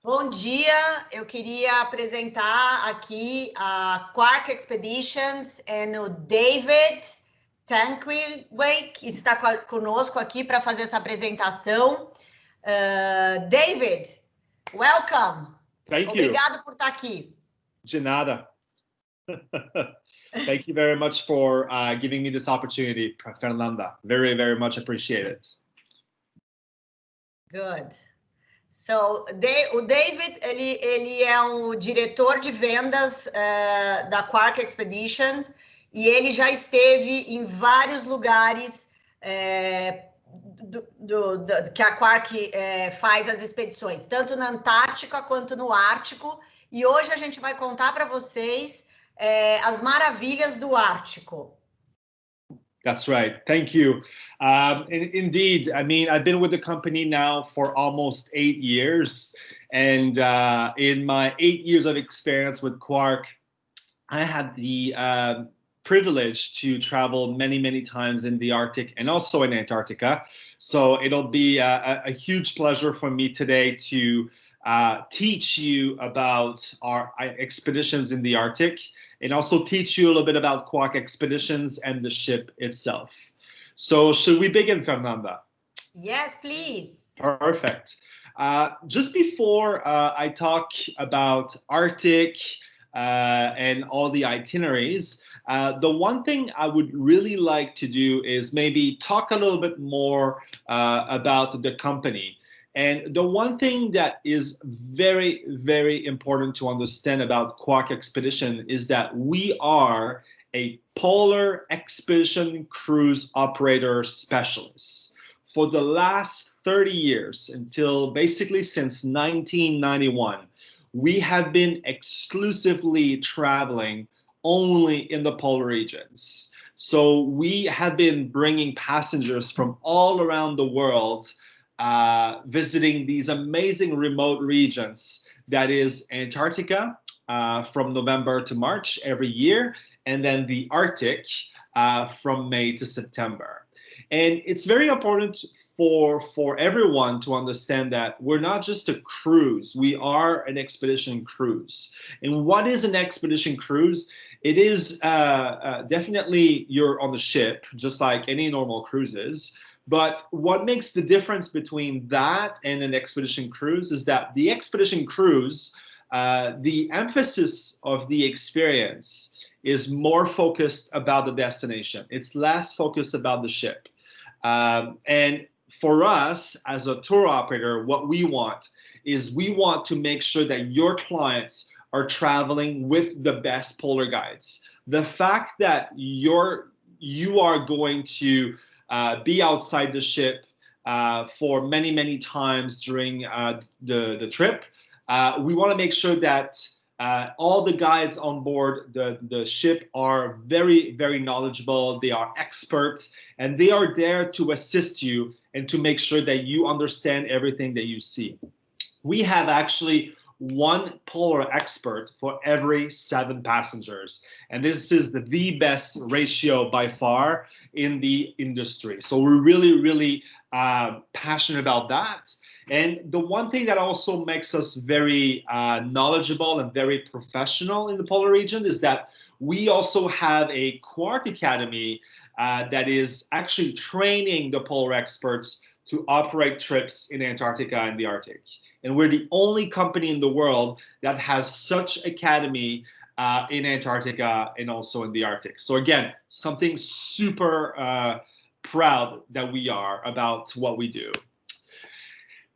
Bom dia, eu queria apresentar aqui a Quark Expeditions e o David Tanquilway, que está conosco aqui para fazer essa apresentação. David, welcome. Thank you. Obrigado por estar aqui. De nada. Thank you very much for giving me this opportunity, Fernanda. Very, very much appreciate it. Good. So, o David, ele é um diretor de vendas da Quark Expeditions e ele já esteve em vários lugares que a Quark faz as expedições, tanto na Antártica quanto no Ártico. E hoje a gente vai contar para vocês as maravilhas do Ártico. That's right. Thank you. Indeed, I mean, I've been with the company now for almost 8 years. And in my 8 years of experience with Quark, I had the privilege to travel many, many times in the Arctic and also in Antarctica. So it'll be a huge pleasure for me today to teach you about our expeditions in the Arctic, and also teach you a little bit about Quark Expeditions and the ship itself. So should we begin, Fernanda? Yes, please. Perfect. Just before I talk about Arctic and all the itineraries, the one thing I would really like to do is maybe talk a little bit more about the company. And the one thing that is very, very important to understand about Quark Expedition is that we are a polar expedition cruise operator specialist. For the last 30 years, until basically since 1991, we have been exclusively traveling only in the polar regions. So we have been bringing passengers from all around the world visiting these amazing remote regions, that is Antarctica from November to March every year, and then the Arctic from May to September. And it's very important for everyone to understand that we're not just a cruise, we are an expedition cruise. And what is an expedition cruise? It is definitely you're on the ship, just like any normal cruises. But what makes the difference between that and an expedition cruise is that the expedition cruise, the emphasis of the experience is more focused about the destination. It's less focused about the ship. And for us as a tour operator, what we want is we want to make sure that your clients are traveling with the best polar guides. The fact that you are going to be outside the ship for many, many times during the trip. We want to make sure that all the guides on board the ship are very, very knowledgeable. They are experts, and they are there to assist you and to make sure that you understand everything that you see. We have actually one polar expert for every 7 passengers. And this is the best ratio by far in the industry. So we're really, really passionate about that. And the one thing that also makes us very knowledgeable and very professional in the polar region is that we also have a Quark Academy that is actually training the polar experts to operate trips in Antarctica and the Arctic. And we're the only company in the world that has such academy in Antarctica and also in the Arctic. So again, something super proud that we are about what we do.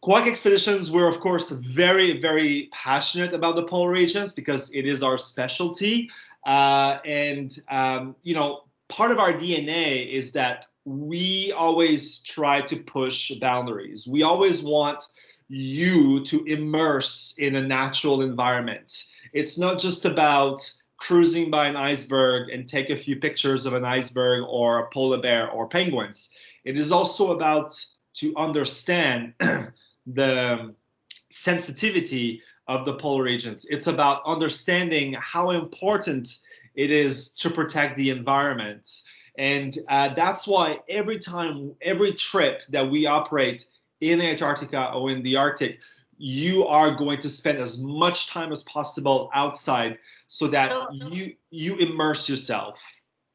Quark Expeditions, we're of course very, very passionate about the polar regions because it is our specialty. You know, part of our DNA is that we always try to push boundaries. We always want you to immerse in a natural environment. It's not just about cruising by an iceberg and take a few pictures of an iceberg or a polar bear or penguins. It is also about to understand the sensitivity of the polar regions. It's about understanding how important it is to protect the environment. And that's why every trip that we operate in Antarctica or in the Arctic, you are going to spend as much time as possible outside so that you immerse yourself.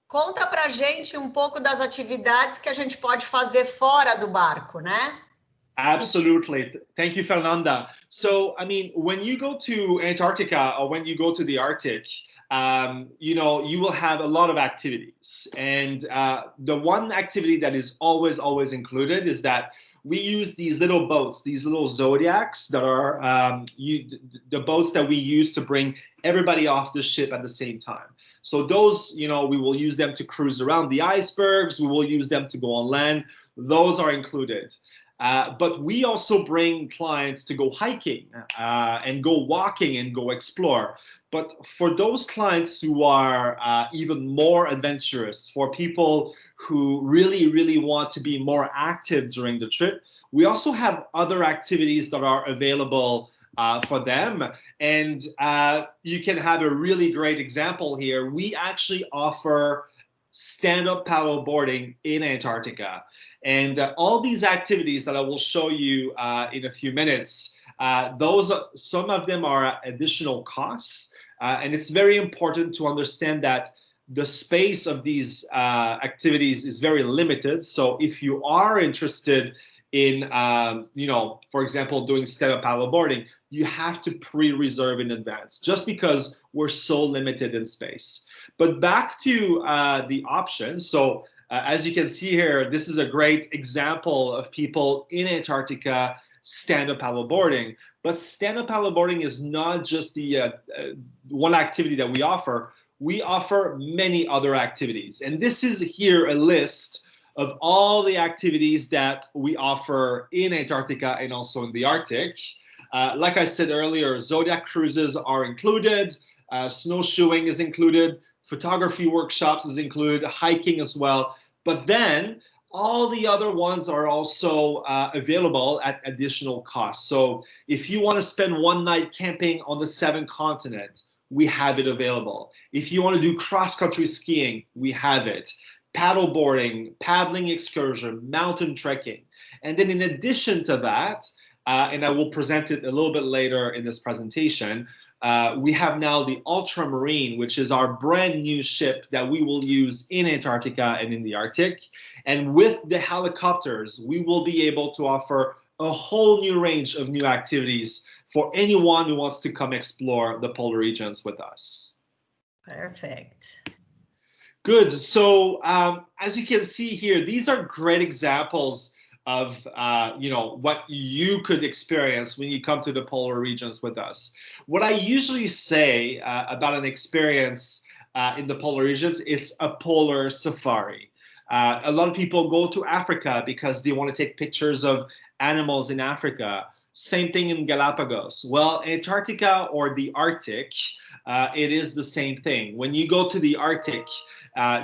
Conta pra gente um pouco das atividades que a gente pode fazer fora do barco, né? Absolutely. Thank you, Fernanda. So, I mean, when you go to Antarctica or when you go to the Arctic, you know, you will have a lot of activities. And the one activity that is always included is that we use these little boats, these little zodiacs that are the boats that we use to bring everybody off the ship at the same time. So those, you know, we will use them to cruise around the icebergs. We will use them to go on land. Those are included. But we also bring clients to go hiking and go walking and go explore. But for those clients who are even more adventurous, for people who really want to be more active during the trip, we also have other activities that are available for them. And you can have a really great example here. We actually offer stand-up paddle boarding in Antarctica. And all these activities that I will show you in a few minutes, some of them are additional costs. And it's very important to understand that the space of these activities is very limited. So if you are interested in, you know, for example, doing stand-up paddle boarding, you have to pre-reserve in advance just because we're so limited in space. But back to the options. So as you can see here, this is a great example of people in Antarctica stand-up paddle boarding. But stand-up paddle boarding is not just the one activity that we offer. We offer many other activities. And this is here a list of all the activities that we offer in Antarctica and also in the Arctic. Like I said earlier, Zodiac cruises are included, snowshoeing is included, photography workshops is included, hiking as well. But then all the other ones are also available at additional costs. So if you want to spend one night camping on the 7th continent, we have it available. If you want to do cross-country skiing, we have it. Paddle boarding, paddling excursion, mountain trekking. And then in addition to that, and I will present it a little bit later in this presentation, we have now the Ultramarine, which is our brand new ship that we will use in Antarctica and in the Arctic. And with the helicopters, we will be able to offer a whole new range of new activities for anyone who wants to come explore the polar regions with us. Perfect. Good. So as you can see here, these are great examples of you know, what you could experience when you come to the polar regions with us. What I usually say about an experience in the polar regions, it's a polar safari. A lot of people go to Africa because they want to take pictures of animals in Africa. Same thing in Galapagos. Well, Antarctica or the Arctic, it is the same thing. When you go to the Arctic,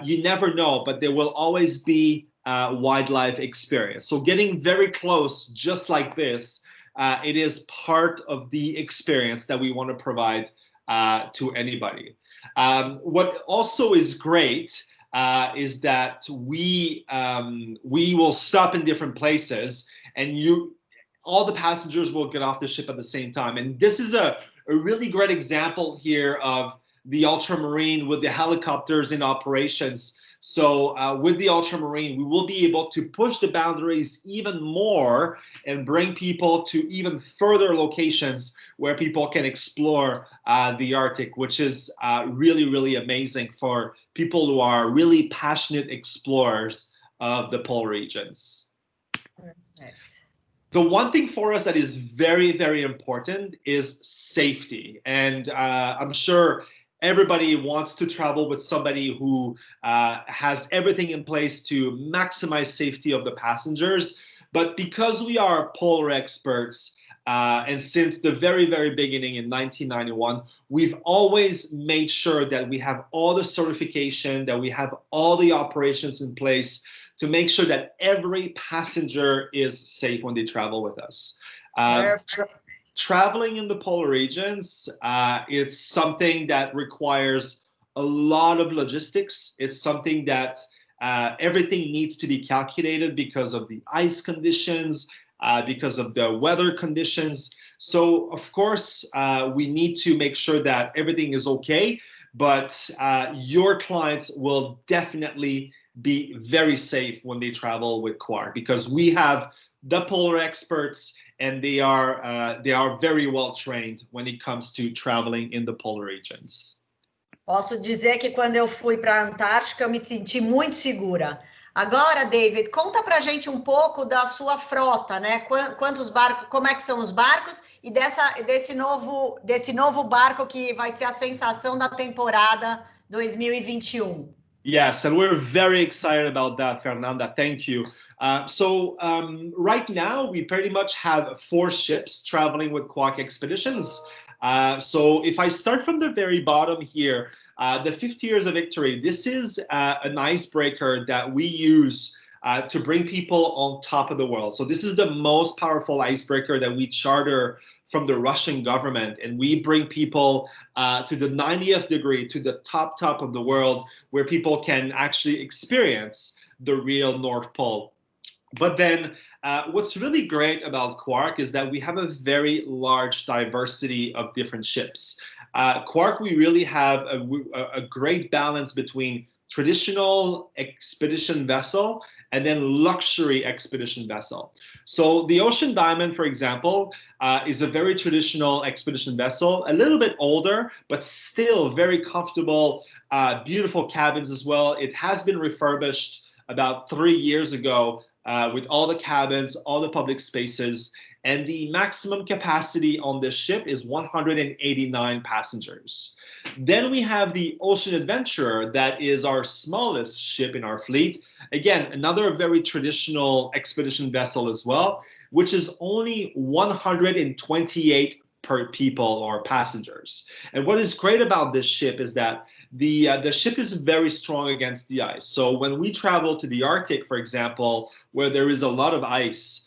you never know, but there will always be wildlife experience. So getting very close, just like this, it is part of the experience that we want to provide to anybody. What also is great is that we will stop in different places, and all the passengers will get off the ship at the same time. And this is a really great example here of the Ultramarine with the helicopters in operations. So with the Ultramarine, we will be able to push the boundaries even more and bring people to even further locations where people can explore the Arctic, which is really amazing for people who are really passionate explorers of the polar regions. Perfect. The one thing for us that is very important is safety. And I'm sure everybody wants to travel with somebody who has everything in place to maximize safety of the passengers. But because we are polar experts, and since the very beginning in 1991, we've always made sure that we have all the certification, that we have all the operations in place to make sure that every passenger is safe when they travel with us. Traveling in the polar regions, it's something that requires a lot of logistics. It's something that everything needs to be calculated because of the ice conditions, because of the weather conditions. So of course, we need to make sure that everything is okay, but your clients will definitely be very safe when they travel with Quark, because we have the polar experts, and they are very well trained when it comes to traveling in the polar regions. Posso dizer que quando eu fui para a Antártica, eu me senti muito segura. Agora, David, conta para a gente um pouco da sua frota, né? Quantos barcos, como é que são os barcos e desse novo barco que vai ser a sensação da temporada 2021. Yes, and we're very excited about that, Fernanda. Thank you. Right now, we pretty much have 4 ships traveling with Quark Expeditions. So if I start from the very bottom here, the 50 Years of Victory, this is an icebreaker that we use to bring people on top of the world. So this is the most powerful icebreaker that we charter from the Russian government, and we bring people to the 90th degree, to the top of the world, where people can actually experience the real North Pole. But then what's really great about Quark is that we have a very large diversity of different ships. Quark, we really have a great balance between traditional expedition vessel and then luxury expedition vessel. So the Ocean Diamond, for example, is a very traditional expedition vessel, a little bit older, but still very comfortable, beautiful cabins as well. It has been refurbished about 3 years ago with all the cabins, all the public spaces, and the maximum capacity on this ship is 189 passengers. Then we have the Ocean Adventurer, that is our smallest ship in our fleet. Again, another very traditional expedition vessel as well, which is only 128 per people or passengers. And what is great about this ship is that the ship is very strong against the ice. So when we travel to the Arctic, for example, where there is a lot of ice,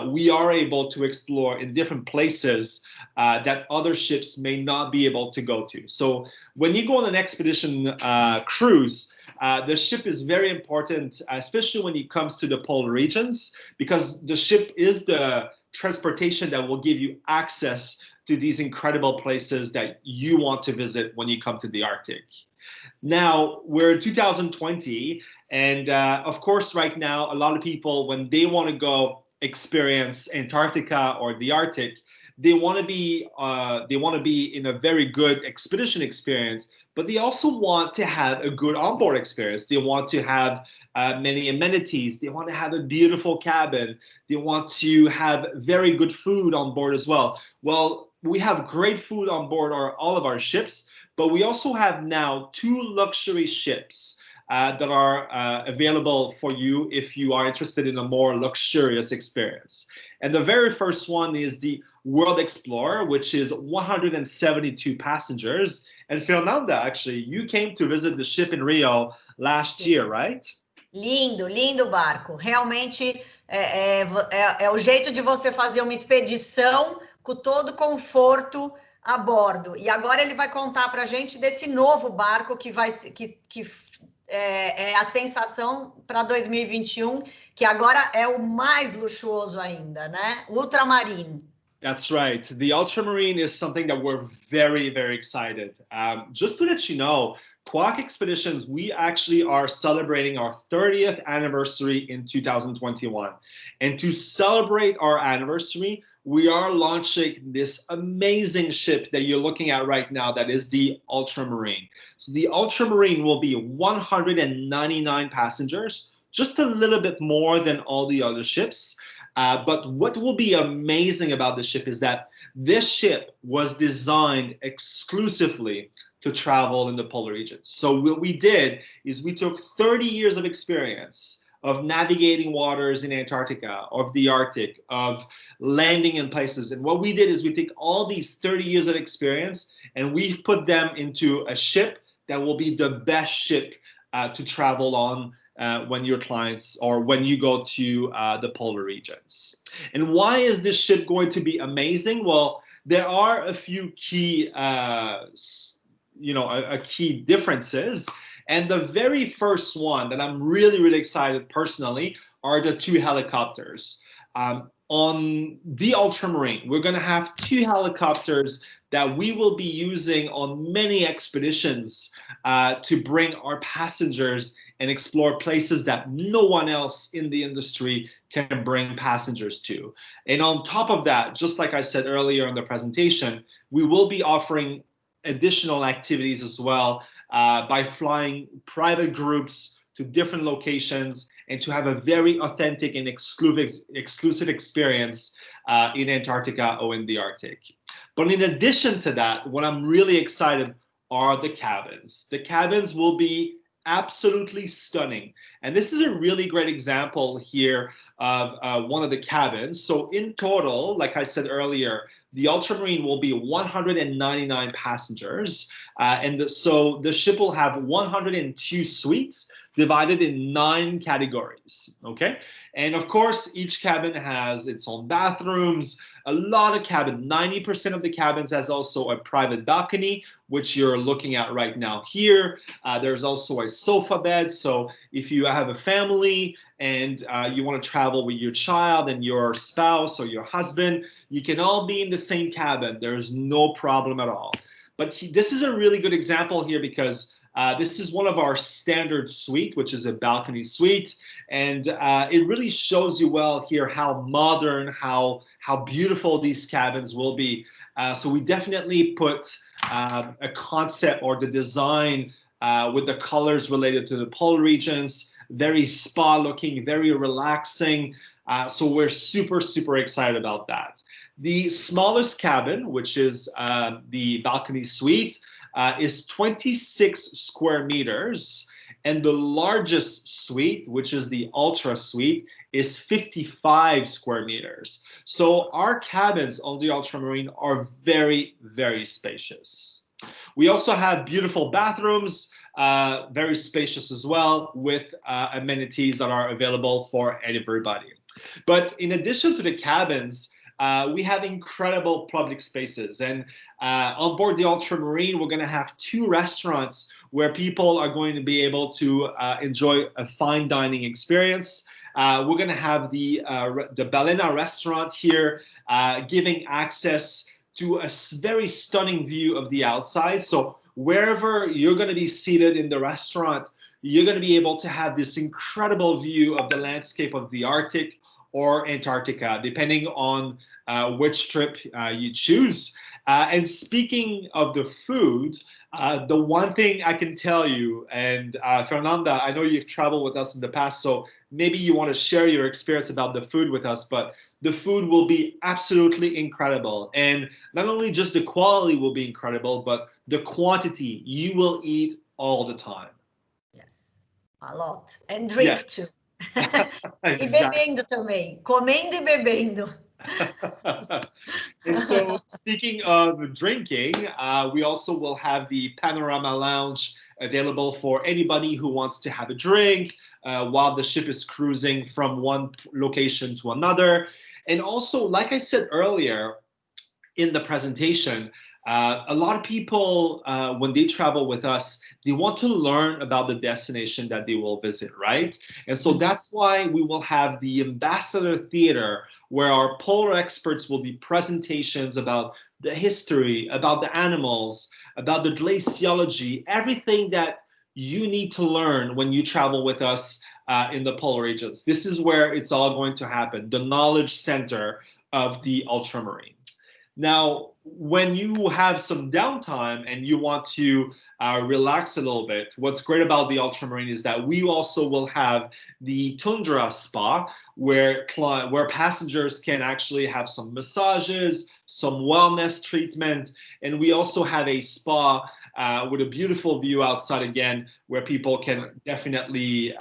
we are able to explore in different places that other ships may not be able to go to. So when you go on an expedition cruise, the ship is very important, especially when it comes to the polar regions, because the ship is the transportation that will give you access to these incredible places that you want to visit when you come to the Arctic. Now, we're in 2020, and of course, right now, a lot of people, when they want to go experience Antarctica or the Arctic, they want to be in a very good expedition experience, but they also want to have a good onboard experience. They want to have many amenities. They want to have a beautiful cabin. They want to have very good food on board as well. Well, we have great food on board all of our ships, but we also have now 2 luxury ships that are available for you if you are interested in a more luxurious experience. And the very first one is the World Explorer, which is 172 passengers. And Fernanda, actually, you came to visit the ship in Rio last year, right? Lindo, lindo barco. Realmente é o jeito de você fazer uma expedição com todo conforto a bordo. E agora ele vai contar para a gente desse novo barco que é a sensação para 2021, que agora é o mais luxuoso ainda, né? Ultramarine. That's right. The Ultramarine is something that we're very, very excited. Just to let you know, Quark Expeditions, we actually are celebrating our 30th anniversary in 2021. And to celebrate our anniversary, we are launching this amazing ship that you're looking at right now, that is the Ultramarine. So the Ultramarine will be 199 passengers, just a little bit more than all the other ships. But what will be amazing about this ship is that this ship was designed exclusively to travel in the polar regions. So what we did is we took 30 years of experience of navigating waters in Antarctica, of the Arctic, of landing in places. And what we did is we take all these 30 years of experience and we've put them into a ship that will be the best ship to travel on when your clients or when you go to the polar regions. And why is this ship going to be amazing? Well, there are a few key, key differences. And the very first one that I'm really, really excited personally are the 2 helicopters. on the ultramarine, we're going to have 2 helicopters that we will be using on many expeditions to bring our passengers and explore places that no one else in the industry can bring passengers to. And on top of that, just like I said earlier in the presentation, we will be offering additional activities as well by flying private groups to different locations and to have a very authentic and exclusive experience in Antarctica or in the Arctic. But in addition to that, what I'm really excited are the cabins. The cabins will be absolutely stunning. And this is a really great example here of one of the cabins. So in total, like I said earlier, the Ultramarine will be 199 passengers. So the ship will have 102 suites divided in 9 categories, okay? And of course, each cabin has its own bathrooms, a lot of cabins. 90% of the cabins has also a private balcony, which you're looking at right now here. There's also a sofa bed. So if you have a family and you want to travel with your child and your spouse or your husband, you can all be in the same cabin. There's no problem at all. But this is a really good example here because this is one of our standard suite, which is a balcony suite. And it really shows you well here how modern, how beautiful these cabins will be. So we definitely put a concept or the design with the colors related to the polar regions, very spa looking, very relaxing. So we're super, super excited about that. The smallest cabin, which is the balcony suite, is 26 square meters. And the largest suite, which is the Ultra suite, is 55 square meters. So our cabins on the Ultramarine are very, very spacious. We also have beautiful bathrooms, very spacious as well, with amenities that are available for everybody. But in addition to the cabins, we have incredible public spaces. And on board the Ultramarine, we're going to have 2 restaurants where people are going to be able to enjoy a fine dining experience. We're going to have the Balena restaurant here, giving access to a very stunning view of the outside. So wherever you're going to be seated in the restaurant, you're going to be able to have this incredible view of the landscape of the Arctic or Antarctica, depending on which trip you choose. And speaking of the food, the one thing I can tell you, and Fernanda, I know you've traveled with us in the past, so maybe you want to share your experience about the food with us, but the food will be absolutely incredible. And not only just the quality will be incredible, but the quantity you will eat all the time. Yes, a lot. And drink too. E bebendo também. Comendo e bebendo. And so speaking of drinking, we also will have the Panorama Lounge available for anybody who wants to have a drink while the ship is cruising from one location to another. And also, like I said earlier in the presentation, a lot of people, when they travel with us, they want to learn about the destination that they will visit, right? And so that's why we will have the Ambassador Theater, where our polar experts will do presentations about the history, about the animals, about the glaciology, everything that you need to learn when you travel with us in the polar regions. This is where it's all going to happen, the knowledge center of the Ultramarine. Now, when you have some downtime and you want to relax a little bit, what's great about the Ultramarine is that we also will have the Tundra Spa, where passengers can actually have some massages, some wellness treatment, and we also have a spa with a beautiful view outside again, where people can definitely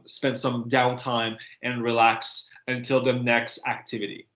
spend some downtime and relax until the next activity.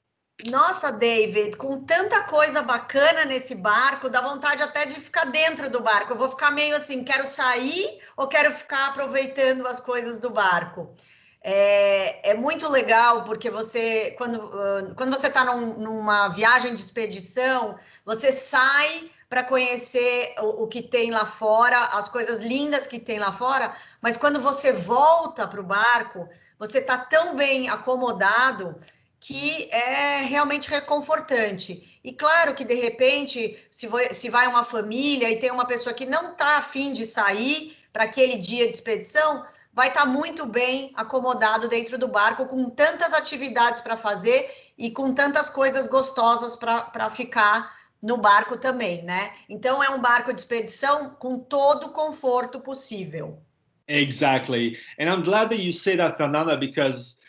Nossa, David, com tanta coisa bacana nesse barco, dá vontade até de ficar dentro do barco. Eu vou ficar meio assim, quero sair ou quero ficar aproveitando as coisas do barco? É muito legal, porque você, quando você está numa viagem de expedição, você sai para conhecer o que tem lá fora, as coisas lindas que tem lá fora, mas quando você volta para o barco, você está tão bem acomodado que é realmente reconfortante. E claro que, de repente, se vai uma família e tem uma pessoa que não está afim de sair para aquele dia de expedição, vai estar muito bem acomodado dentro do barco, com tantas atividades para fazer e com tantas coisas gostosas para ficar no barco também, né? Então, é um barco de expedição com todo o conforto possível. Exactly. And I'm glad that you say that, Fernanda, because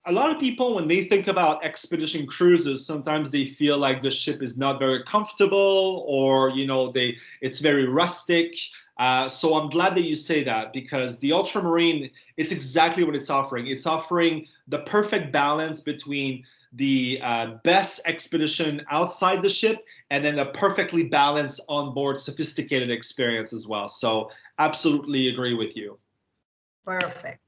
a lot of people, when they think about expedition cruises, sometimes they feel like the ship is not very comfortable, or it's very rustic. So I'm glad that you say that, because the ultramarine, it's exactly what it's offering. It's offering the perfect balance between the best expedition outside the ship and then a perfectly balanced onboard sophisticated experience as well. So absolutely agree with you. Perfect.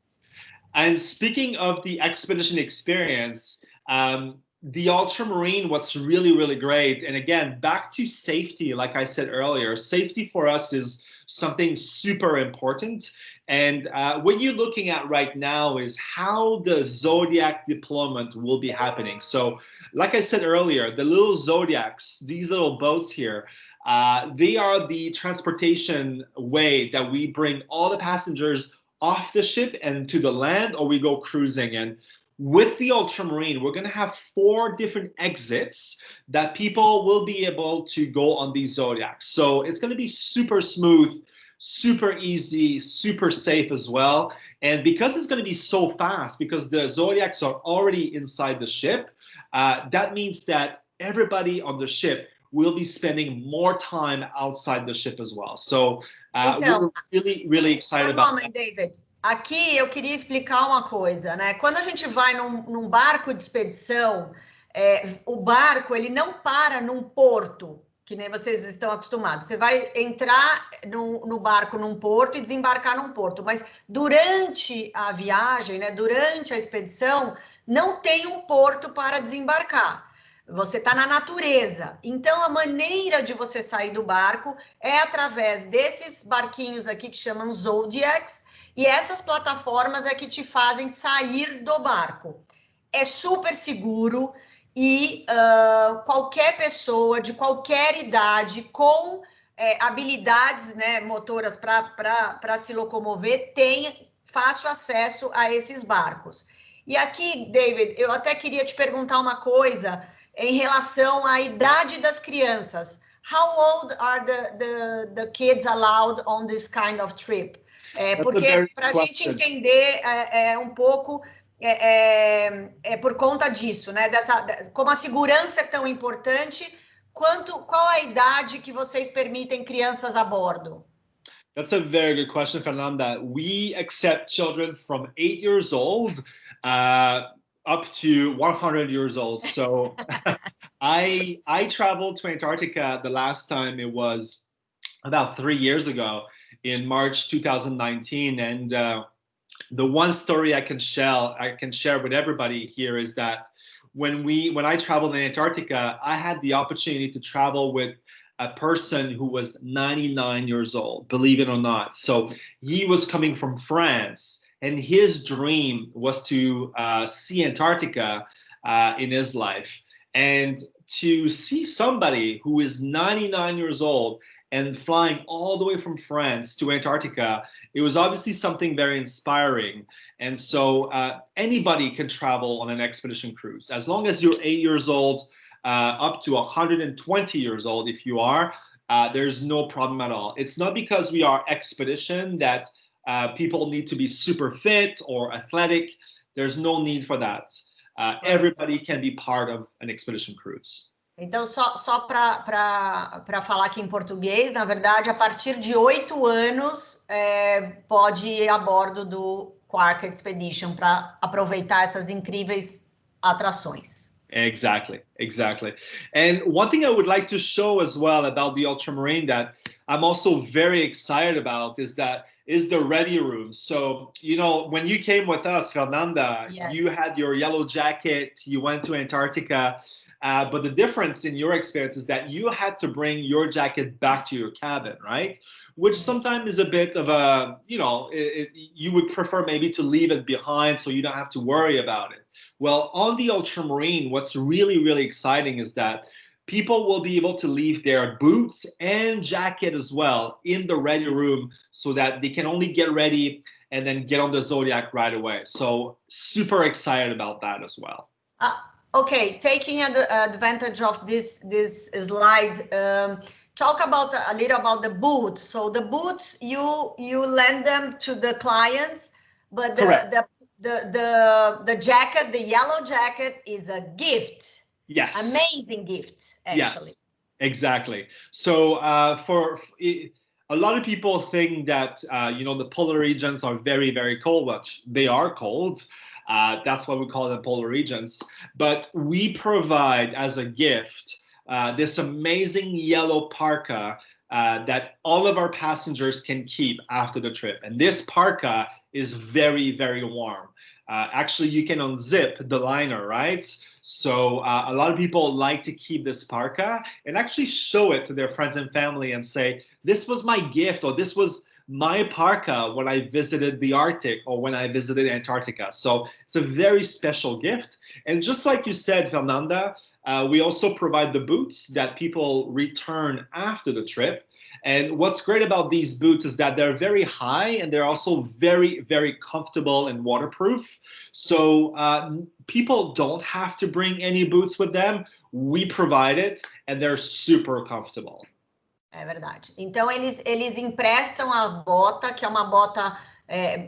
And speaking of the expedition experience, the ultramarine, what's really, really great, and again, back to safety, like I said earlier, safety for us is something super important. And what you're looking at right now is how the Zodiac deployment will be happening. So like I said earlier, the little Zodiacs, these little boats here, they are the transportation way that we bring all the passengers off the ship and to the land, or we go cruising. And with the ultramarine, we're going to have 4 different exits that people will be able to go on these Zodiacs. So it's going to be super smooth, super easy, super safe as well. And because it's going to be so fast, because the Zodiacs are already inside the ship, that means that everybody on the ship will be spending more time outside the ship as well. So então, we're really, really excited about that. David, aqui eu queria explicar uma coisa, né? Quando a gente vai num barco de expedição, o barco ele não para num porto, que nem vocês estão acostumados. Você vai entrar no barco num porto e desembarcar num porto, mas durante a viagem, né, durante a expedição, não tem um porto para desembarcar. Você está na natureza. Então, a maneira de você sair do barco é através desses barquinhos aqui que chamam Zodiacs, e essas plataformas é que te fazem sair do barco. É super seguro e qualquer pessoa de qualquer idade com habilidades, né, motoras para se locomover tem fácil acesso a esses barcos. E aqui, David, eu até queria te perguntar uma coisa em relação à idade das crianças. How old are the kids allowed on this kind of trip? Porque para a gente entender um pouco por conta disso, né? Como a segurança é tão importante, qual a idade que vocês permitem crianças a bordo? That's a very good question, Fernanda. We accept children from 8 years old up to 100 years old. So I traveled to Antarctica the last time. It was about 3 years ago in March 2019. And the one story I can share with everybody here is that when I traveled in Antarctica, I had the opportunity to travel with a person who was 99 years old, believe it or not. So he was coming from France, and his dream was to see Antarctica in his life. And to see somebody who is 99 years old and flying all the way from France to Antarctica, it was obviously something very inspiring. And so anybody can travel on an expedition cruise. As long as you're 8 years old, up to 120 years old, if you are, there's no problem at all. It's not because we are expedition that people need to be super fit or athletic. There's no need for that. Everybody can be part of an expedition cruise. Então, só para falar aqui em português, na verdade, a partir de 8 anos, pode ir a bordo do Quark Expedition para aproveitar essas incríveis atrações. Exactly. And one thing I would like to show as well about the ultramarine that I'm also very excited about is the ready room. So, when you came with us, Fernanda, yes, you had your yellow jacket, you went to Antarctica, but the difference in your experience is that you had to bring your jacket back to your cabin, right? Which sometimes is a bit of a, you would prefer maybe to leave it behind so you don't have to worry about it. Well, on the ultramarine, what's really, really exciting is that people will be able to leave their boots and jacket as well in the ready room so that they can only get ready and then get on the Zodiac right away. So super excited about that as well. Okay, taking advantage of this slide, talk about a little about the boots. So the boots, you lend them to the clients, but the jacket, the yellow jacket, is a gift. Yes. Amazing gift, actually. Yes, exactly. So a lot of people think that the polar regions are very, very cold, which they are cold. That's why we call them polar regions. But we provide as a gift this amazing yellow parka that all of our passengers can keep after the trip. And this parka is very, very warm. Actually, you can unzip the liner, right? So a lot of people like to keep this parka and actually show it to their friends and family and say, this was my gift, or this was my parka when I visited the Arctic or when I visited Antarctica. So it's a very special gift. And just like you said, Fernanda, we also provide the boots that people return after the trip. And what's great about these boots is that they're very high and they're also very, very comfortable and waterproof. So people don't have to bring any boots with them. We provide it and they're super comfortable. É verdade. Então, eles emprestam a bota, que é uma bota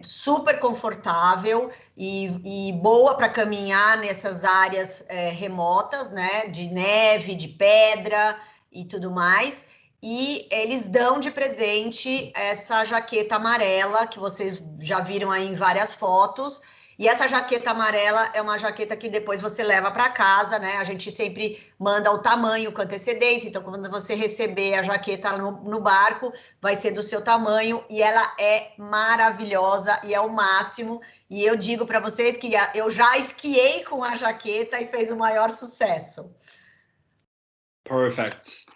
super confortável e boa para caminhar nessas áreas remotas, né? De neve, de pedra e tudo mais. E eles dão de presente essa jaqueta amarela, que vocês já viram aí em várias fotos. E essa jaqueta amarela é uma jaqueta que depois você leva para casa, né? A gente sempre manda o tamanho com antecedência. Então, quando você receber a jaqueta no barco, vai ser do seu tamanho. E ela é maravilhosa e é o máximo. E eu digo para vocês que eu já esquiei com a jaqueta e fez o maior sucesso. Perfect.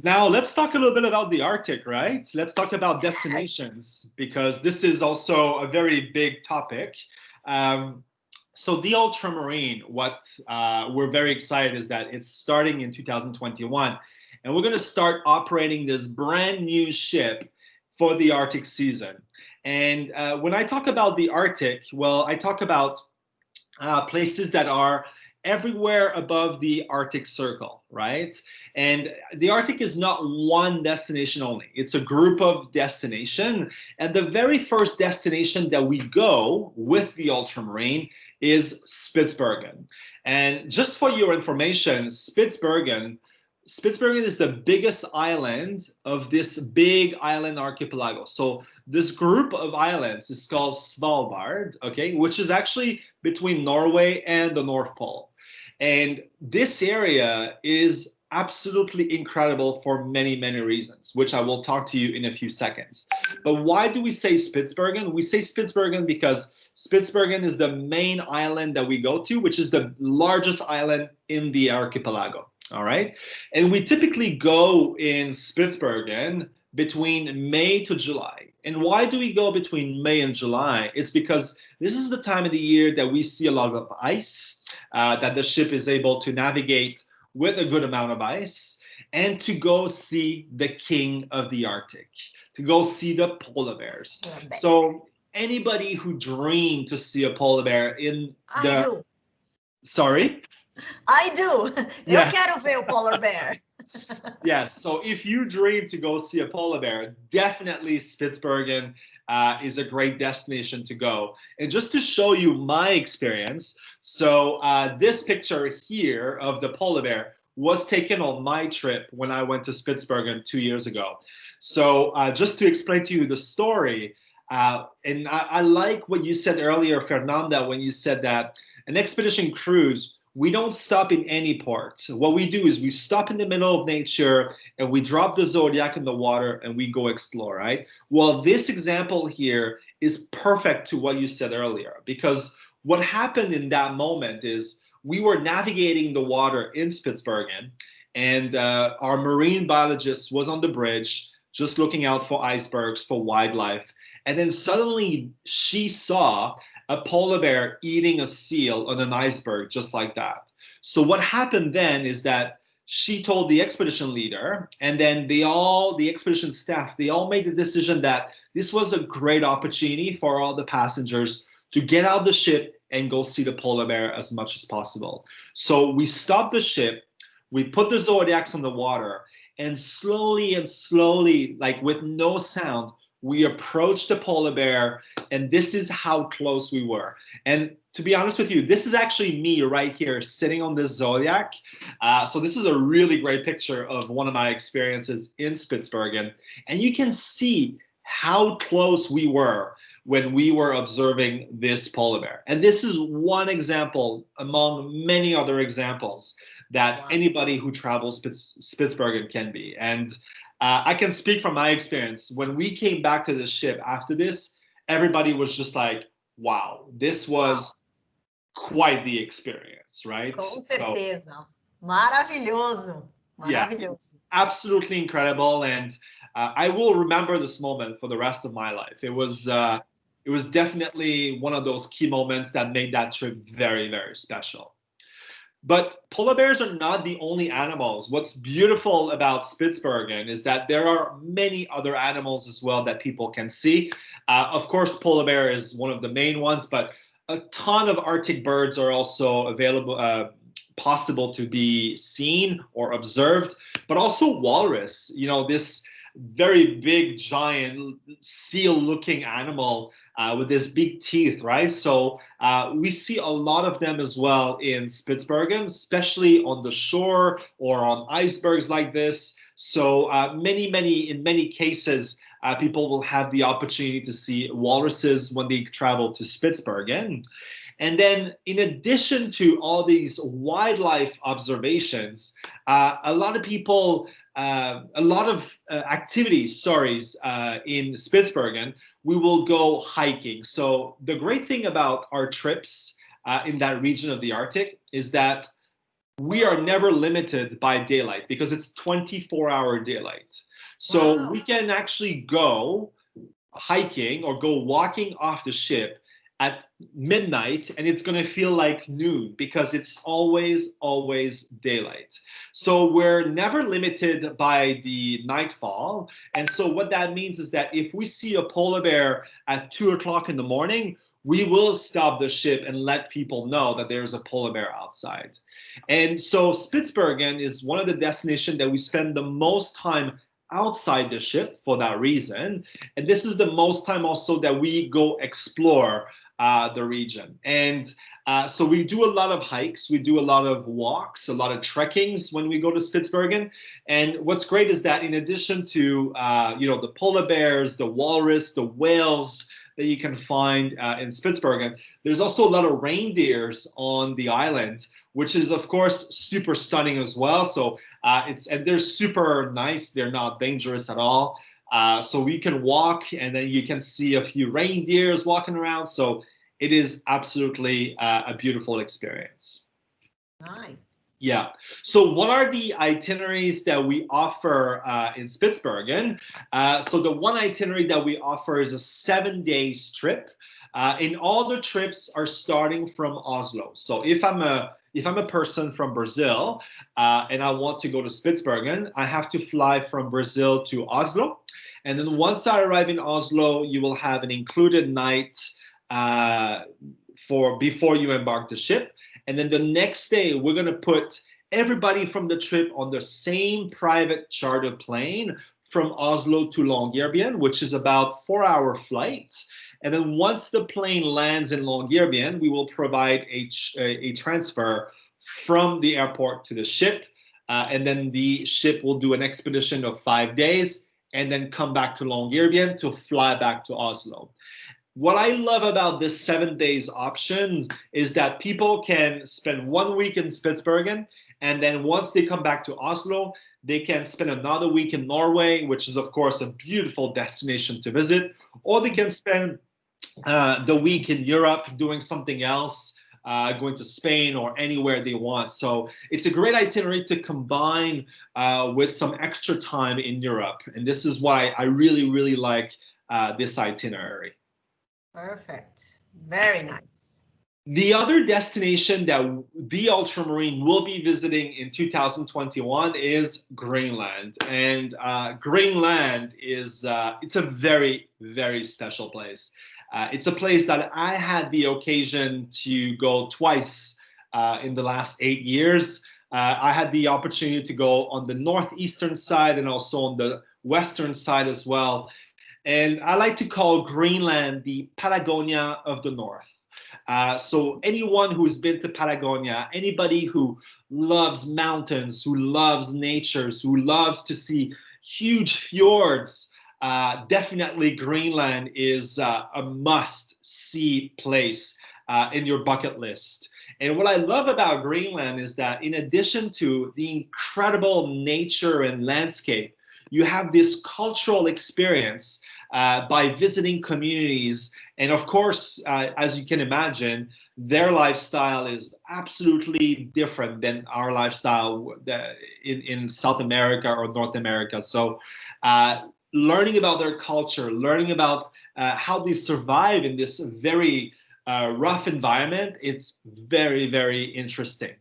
Now, let's talk a little bit about the Arctic, right? Let's talk about destinations, because this is also a very big topic. So the ultramarine, what we're very excited is that it's starting in 2021, and we're going to start operating this brand new ship for the Arctic season. And when I talk about the Arctic, well, I talk about places that are everywhere above the Arctic Circle, right? And the Arctic is not one destination only. It's a group of destinations. And the very first destination that we go with the ultramarine is Spitsbergen. And just for your information, Spitsbergen is the biggest island of this big island archipelago. So this group of islands is called Svalbard, okay, which is actually between Norway and the North Pole. And this area is absolutely incredible for many, many reasons, which I will talk to you in a few seconds. But why do we say Spitsbergen? We say Spitsbergen because Spitsbergen is the main island that we go to, which is the largest island in the archipelago. All right. And we typically go in Spitsbergen between May to July. And why do we go between May and July? It's because this is the time of the year that we see a lot of ice, that the ship is able to navigate with a good amount of ice, and to go see the king of the Arctic, to go see the polar bears. So anybody who dreamed to see a polar bear in the... I do. Sorry? I do. Yes. Eu quero ver o polar bear. Yes, so if you dream to go see a polar bear, definitely Spitsbergen is a great destination to go. And just to show you my experience, so this picture here of the polar bear was taken on my trip when I went to Spitsbergen 2 years ago. So just to explain to you the story, and I like what you said earlier, Fernanda, when you said that an expedition cruise, we don't stop in any port. What we do is we stop in the middle of nature and we drop the Zodiac in the water and we go explore, right? Well, this example here is perfect to what you said earlier, because what happened in that moment is we were navigating the water in Spitsbergen, and our marine biologist was on the bridge just looking out for icebergs, for wildlife. And then suddenly she saw a polar bear eating a seal on an iceberg, just like that. So what happened then is that she told the expedition leader, and then the expedition staff, they all made the decision that this was a great opportunity for all the passengers to get out the ship and go see the polar bear as much as possible. So we stopped the ship, we put the Zodiacs on the water, and slowly, like with no sound, we approached the polar bear, and this is how close we were. And to be honest with you, this is actually me right here sitting on this Zodiac. So this is a really great picture of one of my experiences in Spitsbergen. And you can see how close we were when we were observing this polar bear. And this is one example among many other examples that anybody who travels Spitsbergen can be. And I can speak from my experience. When we came back to the ship after this, everybody was just like, wow, this was quite the experience, right? Com certeza. So, maravilhoso. Maravilhoso. Yeah, absolutely incredible. And I will remember this moment for the rest of my life. It was definitely one of those key moments that made that trip very, very special. But polar bears are not the only animals. What's beautiful about Spitsbergen is that there are many other animals as well that people can see. Of course, polar bear is one of the main ones, but a ton of Arctic birds are also available, possible to be seen or observed, but also walrus, this very big, giant seal-looking animal with this big teeth, right? So we see a lot of them as well in Spitsbergen, especially on the shore or on icebergs like this. So in many cases, people will have the opportunity to see walruses when they travel to Spitsbergen. And then in addition to all these wildlife observations, a lot of activities, in Spitsbergen, we will go hiking. So the great thing about our trips in that region of the Arctic is that we are never limited by daylight because it's 24-hour daylight. So we can actually go hiking or go walking off the ship at midnight, and it's going to feel like noon because it's always daylight. So we're never limited by the nightfall. And so what that means is that if we see a polar bear at 2 o'clock in the morning, we will stop the ship and let people know that there's a polar bear outside. And so Spitsbergen is one of the destinations that we spend the most time outside the ship for that reason. And this is the most time also that we go explore the region. And so we do a lot of hikes, we do a lot of walks, a lot of trekkings when we go to Spitsbergen. And what's great is that in addition to the polar bears, the walrus, the whales that you can find in Spitsbergen, there's also a lot of reindeers on the island, which is of course super stunning as well. So and they're super nice, they're not dangerous at all. So we can walk and then you can see a few reindeers walking around. So it is absolutely a beautiful experience. Nice. Yeah. So what are the itineraries that we offer in Spitsbergen? So the one itinerary that we offer is a 7-day trip. And all the trips are starting from Oslo. So if I'm a person from Brazil and I want to go to Spitsbergen, I have to fly from Brazil to Oslo. And then once I arrive in Oslo, you will have an included night before you embark the ship. And then the next day, we're going to put everybody from the trip on the same private chartered plane from Oslo to Longyearbyen, which is about 4-hour flight. And then once the plane lands in Longyearbyen, we will provide a transfer from the airport to the ship. And then the ship will do an expedition of 5 days and then come back to Longyearbyen to fly back to Oslo. What I love about this 7 days option is that people can spend 1 week in Spitsbergen, and then once they come back to Oslo, they can spend another week in Norway, which is of course a beautiful destination to visit, or they can spend the week in Europe doing something else, going to Spain or anywhere they want. So it's a great itinerary to combine with some extra time in Europe. And this is why I really, really like this itinerary. Perfect. Very nice. The other destination that the Ultramarine will be visiting in 2021 is Greenland. And Greenland is, it's a very, very special place. It's a place that I had the occasion to go twice in the last 8 years. I had the opportunity to go on the northeastern side and also on the western side as well. And I like to call Greenland the Patagonia of the North. So anyone who's been to Patagonia, anybody who loves mountains, who loves nature, who loves to see huge fjords, definitely Greenland is a must-see place in your bucket list. And what I love about Greenland is that in addition to the incredible nature and landscape, you have this cultural experience by visiting communities. And of course, as you can imagine, their lifestyle is absolutely different than our lifestyle in South America or North America. So learning about their culture, learning about how they survive in this very rough environment, it's very, very interesting.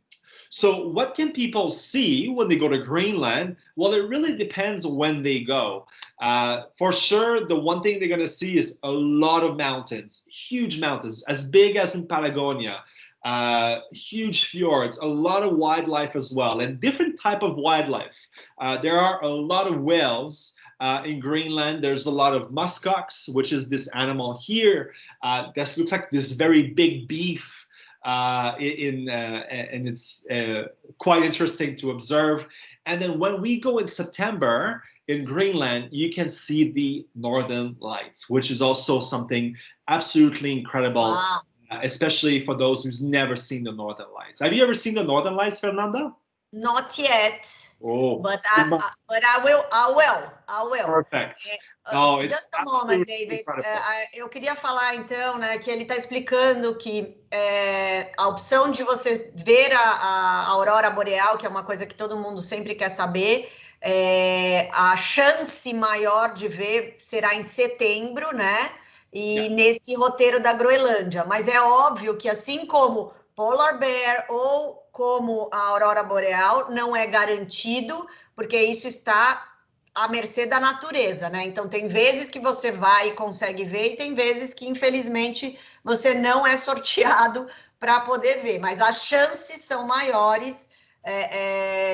So what can people see when they go to Greenland? Well, it really depends when they go. For sure, the one thing they're going to see is a lot of mountains, huge mountains, as big as in Patagonia, huge fjords, a lot of wildlife as well, and different type of wildlife. There are a lot of whales in Greenland. There's a lot of muskox, which is this animal here. That looks like this very big beef. And it's quite interesting to observe. And then when we go in September in Greenland, you can see the Northern Lights, which is also something absolutely incredible, Wow. Especially for those who's never seen the Northern Lights. Have you ever seen the Northern Lights, Fernanda? Not yet, Oh, but I will. Perfect. Oh, it's Just a moment, absolutely David. incredible. Eu queria falar então, né, que ele está explicando que a opção de você ver a aurora boreal, que é uma coisa que todo mundo sempre quer saber, a chance maior de ver será em setembro, né? E nesse roteiro da Groenlândia. Mas é óbvio que assim como Polar Bear ou como a aurora boreal, não é garantido, porque isso está à mercê da natureza, né? Então tem vezes que você vai e consegue ver, e tem vezes que, infelizmente, você não é sorteado para poder ver, mas as chances são maiores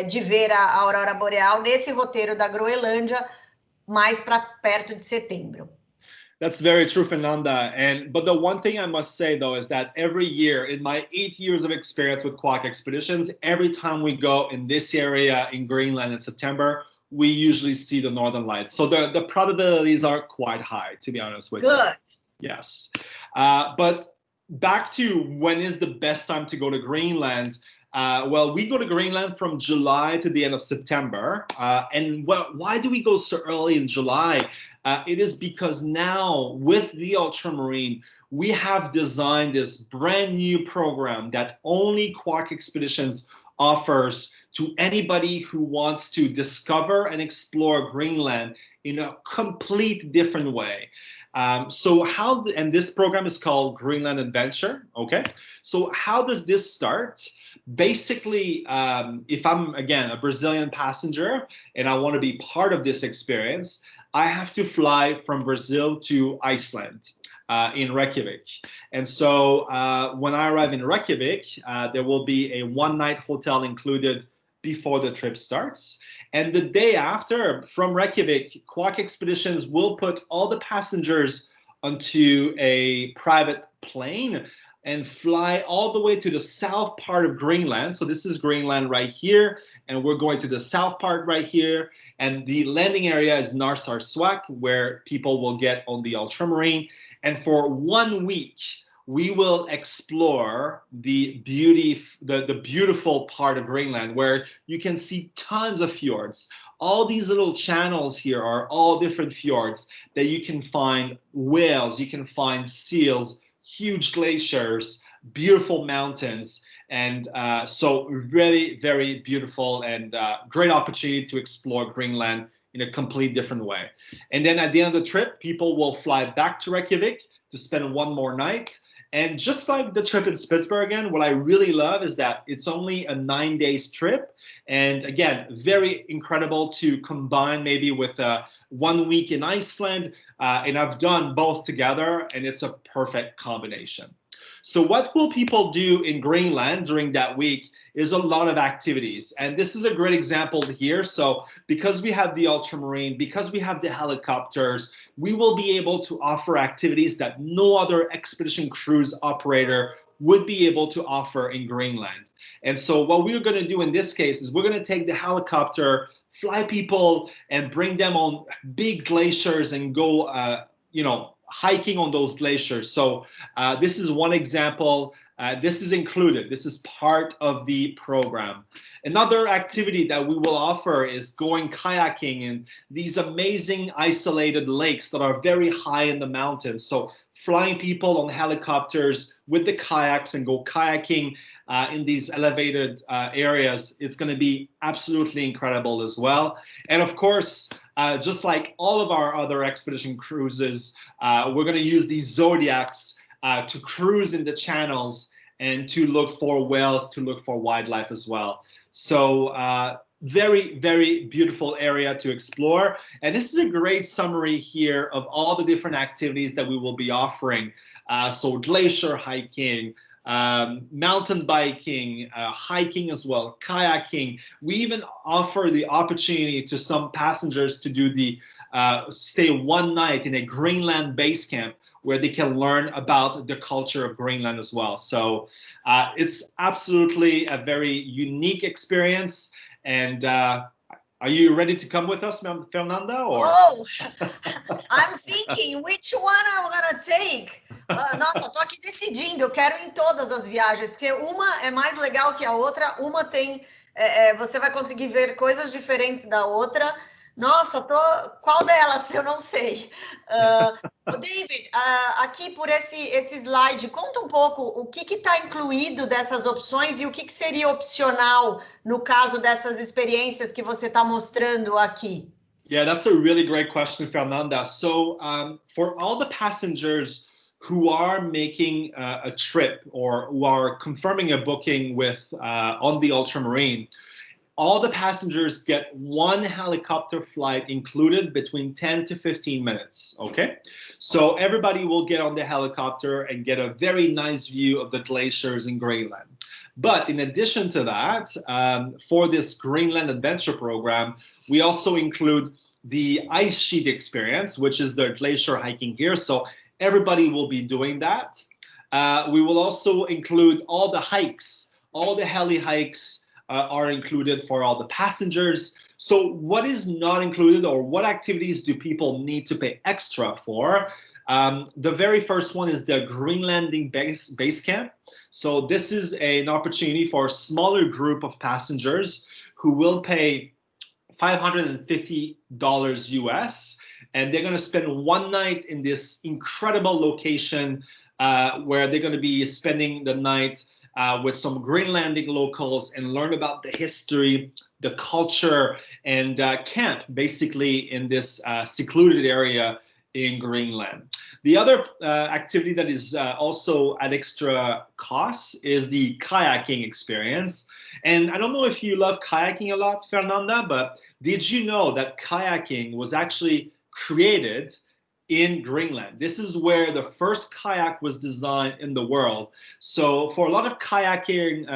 de ver a aurora boreal nesse roteiro da Groenlândia mais para perto de setembro. That's very true, Fernanda. But the one thing I must say, though, is that every year, in my 8 years of experience with Quark Expeditions, every time we go in this area in Greenland in September, we usually see the Northern Lights. So the probabilities are quite high, to be honest with you. Good. Yes. But back to when is the best time to go to Greenland? Well, we go to Greenland from July to the end of September. Why do we go so early in July? It is because now with the Ultramarine, we have designed this brand new program that only Quark Expeditions offers to anybody who wants to discover and explore Greenland in a complete different way. And this program is called Greenland Adventure, okay? So how does this start? Basically, if I'm, again, a Brazilian passenger and I want to be part of this experience, I have to fly from Brazil to Iceland in Reykjavik. And so when I arrive in Reykjavik, there will be a one-night hotel included before the trip starts. And the day after, from Reykjavik, Quark Expeditions will put all the passengers onto a private plane and fly all the way to the south part of Greenland. So this is Greenland right here, and we're going to the south part right here. And the landing area is Narsarsuaq, where people will get on the Ultramarine. And for 1 week, we will explore the beautiful part of Greenland, where you can see tons of fjords. All these little channels here are all different fjords that you can find whales, you can find seals, huge glaciers, beautiful mountains, and so very, very beautiful and great opportunity to explore Greenland in a complete different way. And then at the end of the trip, people will fly back to Reykjavik to spend one more night. And just like the trip in Spitsbergen, what I really love is that it's only a 9 days trip. And again, very incredible to combine maybe with 1 week in Iceland. And I've done both together, and it's a perfect combination. So what will people do in Greenland during that week is a lot of activities. And this is a great example here. So because we have the ultramarine, because we have the helicopters, we will be able to offer activities that no other expedition cruise operator would be able to offer in Greenland. And so what we're going to do in this case is we're going to take the helicopter, fly people, and bring them on big glaciers and go, hiking on those glaciers. So this is one example. This is included. This is part of the program. Another activity that we will offer is going kayaking in these amazing isolated lakes that are very high in the mountains. So flying people on helicopters with the kayaks and go kayaking in these elevated areas. It's going to be absolutely incredible as well. And of course, just like all of our other expedition cruises, we're going to use these zodiacs to cruise in the channels and to look for whales, to look for wildlife as well. So very, very beautiful area to explore. And this is a great summary here of all the different activities that we will be offering. So glacier hiking, mountain biking, hiking as well, kayaking. We even offer the opportunity to some passengers to do the stay 1 night in a Greenland base camp where they can learn about the culture of Greenland as well. So it's absolutely a very unique experience. And are you ready to come with us, Fernanda? Or? Oh, I'm thinking which one I'm gonna take. Nossa, tô aqui decidindo, eu quero ir em todas as viagens, porque uma é mais legal que a outra, uma tem, você vai conseguir ver coisas diferentes da outra. Nossa, qual delas? Eu não sei. David, aqui por esse slide, conta um pouco o que está incluído dessas opções e o que seria opcional no caso dessas experiências que você está mostrando aqui. Yeah, that's a really great question, Fernanda. So for all the passengers who are making a trip or who are confirming a booking with on the Ultramarine, all the passengers get 1 helicopter flight included between 10 to 15 minutes, okay? So everybody will get on the helicopter and get a very nice view of the glaciers in Greenland. But in addition to that, for this Greenland Adventure program, we also include the ice sheet experience, which is the glacier hiking here. So everybody will be doing that. We will also include all the hikes, all the heli hikes, are included for all the passengers. So what is not included, or what activities do people need to pay extra for? The very first one is the Greenlanding base camp. So this is an opportunity for a smaller group of passengers who will pay $550 US, and they're going to spend 1 night in this incredible location where they're going to be spending the night with some Greenlandic locals and learn about the history, the culture, and camp basically in this secluded area in Greenland. The other activity that is also at extra cost is the kayaking experience. And I don't know if you love kayaking a lot, Fernanda, but did you know that kayaking was actually created in Greenland? This is where the first kayak was designed in the world. So for a lot of kayaking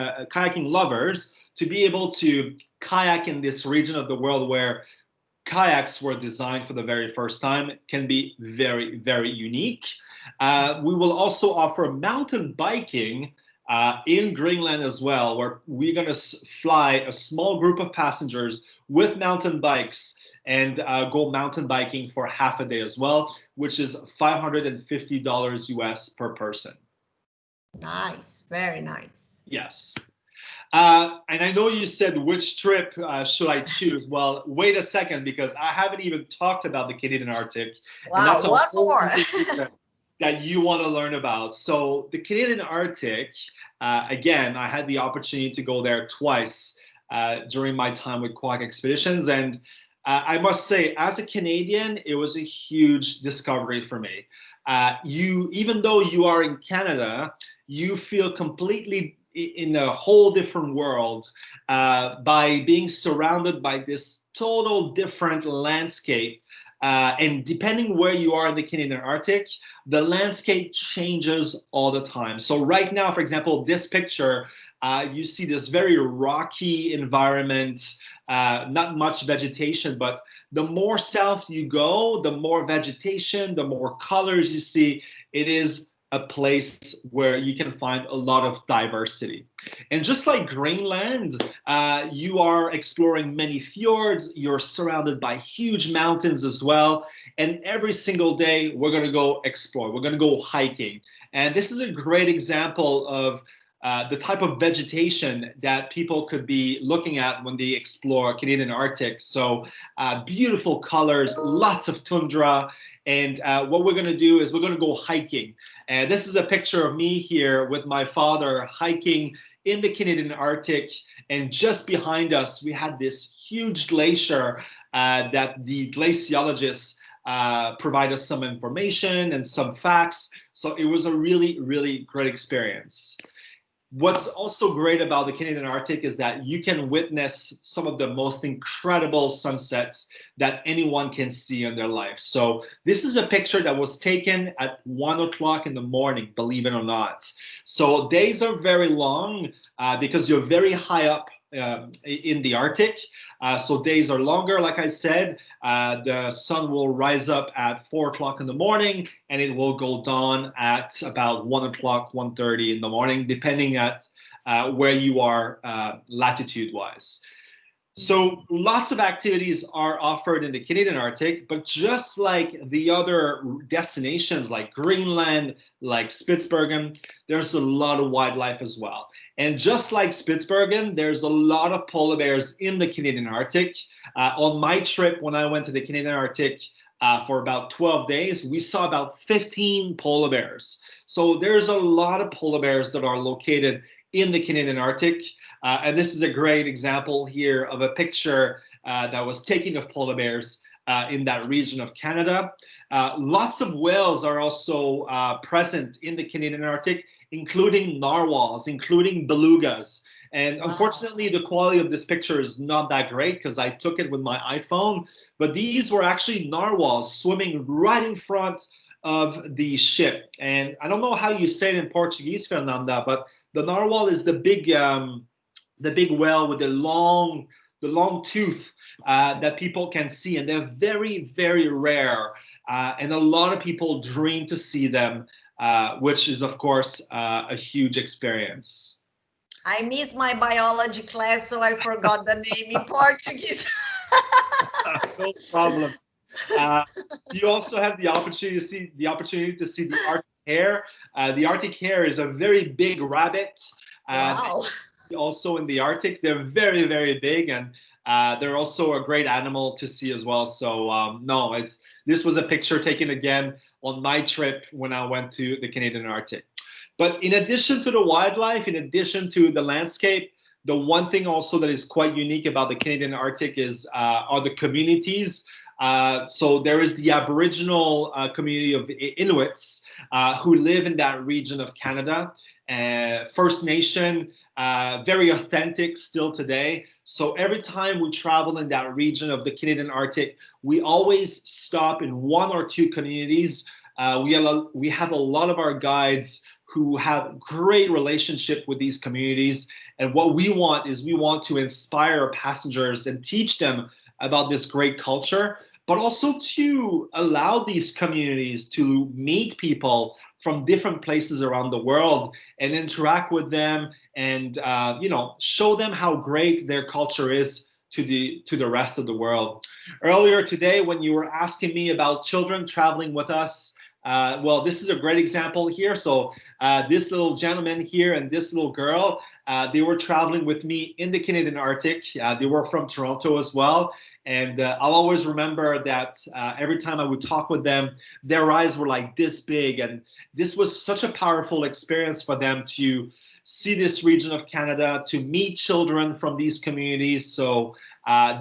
lovers, to be able to kayak in this region of the world where kayaks were designed for the very first time can be very, very unique. We will also offer mountain biking in Greenland as well, where we're going to fly a small group of passengers with mountain bikes and go mountain biking for half a day as well, which is $550 US per person. Nice, very nice. Yes. And I know you said which trip should I choose. Well, wait a second, because I haven't even talked about the Canadian Arctic. Wow, and that's what more? that you want to learn about. So the Canadian Arctic, again, I had the opportunity to go there twice during my time with Quark Expeditions. And I must say, as a Canadian, it was a huge discovery for me. Even though you are in Canada, you feel completely in a whole different world by being surrounded by this total different landscape. And depending where you are in the Canadian Arctic, the landscape changes all the time. So right now, for example, this picture, you see this very rocky environment, not much vegetation, but the more south you go, the more vegetation, the more colors you see. It is a place where you can find a lot of diversity. And just like Greenland, you are exploring many fjords, you're surrounded by huge mountains as well. And every single day, we're gonna go explore, we're gonna go hiking. And this is a great example of the type of vegetation that people could be looking at when they explore Canadian Arctic. So beautiful colors, lots of tundra. And what we're gonna do is we're gonna go hiking. And this is a picture of me here with my father hiking in the Canadian Arctic. And just behind us, we had this huge glacier that the glaciologists provide us some information and some facts. So it was a really, really great experience. What's also great about the Canadian Arctic is that you can witness some of the most incredible sunsets that anyone can see in their life. So this is a picture that was taken at 1 o'clock in the morning, believe it or not. So days are very long because you're very high up in the Arctic. So days are longer, like I said. The sun will rise up at 4 o'clock in the morning and it will go down at about 1 o'clock, 1:30 in the morning, depending at where you are latitude-wise. So lots of activities are offered in the Canadian Arctic, but just like the other destinations like Greenland, like Spitsbergen, there's a lot of wildlife as well. And just like Spitsbergen, there's a lot of polar bears in the Canadian Arctic. On my trip, when I went to the Canadian Arctic for about 12 days, we saw about 15 polar bears. So there's a lot of polar bears that are located in the Canadian Arctic. And this is a great example here of a picture that was taken of polar bears in that region of Canada. Lots of whales are also present in the Canadian Arctic, including narwhals, including belugas. And unfortunately, the quality of this picture is not that great because I took it with my iPhone, but these were actually narwhals swimming right in front of the ship. And I don't know how you say it in Portuguese, Fernanda, but the narwhal is the big whale with the long tooth that people can see, and they're very, very rare. And a lot of people dream to see them, which is, of course, a huge experience. I missed my biology class, so I forgot the name in Portuguese. No problem. You also have the opportunity to see the Arctic hare. The Arctic hare is a very big rabbit. Wow. Also in the Arctic, they're very, very big, and they're also a great animal to see as well. So no, this was a picture taken again on my trip when I went to the Canadian Arctic. But in addition to the wildlife, in addition to the landscape, the one thing also that is quite unique about the Canadian Arctic are the communities. So there is the Aboriginal community of Inuits who live in that region of Canada. First Nation, very authentic still today. So every time we travel in that region of the Canadian Arctic, we always stop in one or two communities. We have a lot of our guides who have great relationship with these communities. And what we want is we want to inspire passengers and teach them about this great culture, but also to allow these communities to meet people from different places around the world and interact with them and show them how great their culture is to the rest of the world. Earlier today, when you were asking me about children traveling with us, well, this is a great example here. So this little gentleman here and this little girl, they were traveling with me in the Canadian Arctic. They were from Toronto as well. And I'll always remember that every time I would talk with them, their eyes were like this big. And this was such a powerful experience for them to see this region of Canada, to meet children from these communities. So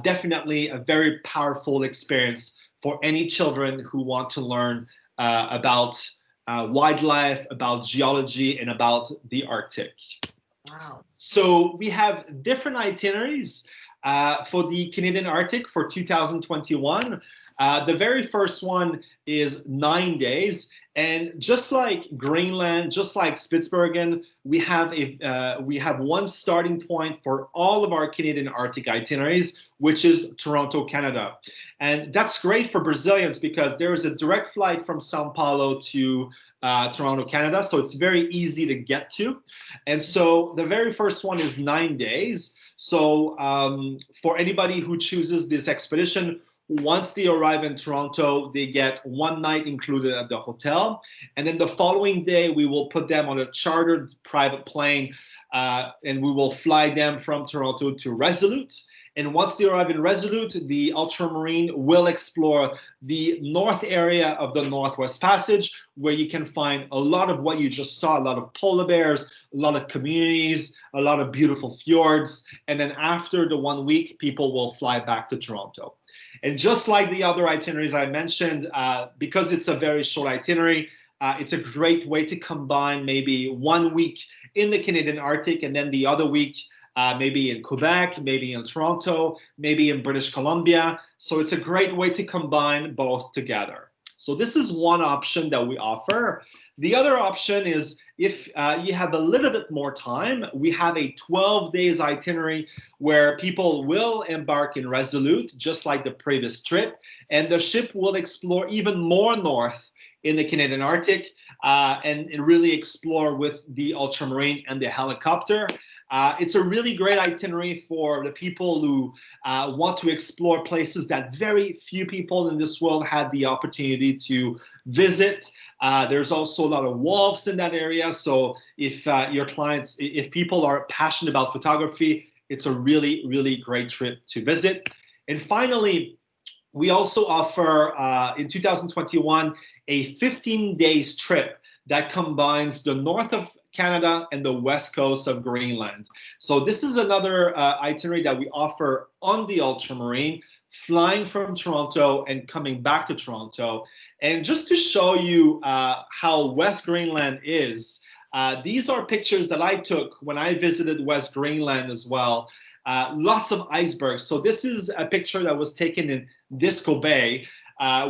definitely a very powerful experience for any children who want to learn about wildlife, about geology, and about the Arctic. Wow. So we have different itineraries for the Canadian Arctic for 2021. The very first one is 9 days. And just like Greenland, just like Spitsbergen, we have one starting point for all of our Canadian Arctic itineraries, which is Toronto, Canada. And that's great for Brazilians because there is a direct flight from Sao Paulo to Toronto, Canada. So it's very easy to get to. And so the very first one is 9 days. So for anybody who chooses this expedition, once they arrive in Toronto, they get 1 night included at the hotel. And then the following day, we will put them on a chartered private plane and we will fly them from Toronto to Resolute. And once they arrive in Resolute, the Ultramarine will explore the north area of the Northwest Passage, where you can find a lot of what you just saw, a lot of polar bears, a lot of communities, a lot of beautiful fjords. And then after the 1 week, people will fly back to Toronto. And just like the other itineraries I mentioned, because it's a very short itinerary, it's a great way to combine maybe 1 week in the Canadian Arctic and then the other week maybe in Quebec, maybe in Toronto, maybe in British Columbia. So it's a great way to combine both together. So this is one option that we offer. The other option is if you have a little bit more time, we have a 12 days itinerary where people will embark in Resolute, just like the previous trip, and the ship will explore even more north in the Canadian Arctic and really explore with the Ultramarine and the helicopter. It's a really great itinerary for the people who want to explore places that very few people in this world had the opportunity to visit. There's also a lot of wolves in that area. So if your clients, if people are passionate about photography, it's a really, really great trip to visit. And finally, we also offer in 2021 a 15 days trip that combines the north of Canada and the west coast of Greenland. So this is another itinerary that we offer on the Ultramarine, flying from Toronto and coming back to Toronto. And just to show you how West Greenland is, these are pictures that I took when I visited West Greenland as well. Lots of icebergs. So this is a picture that was taken in Disco Bay,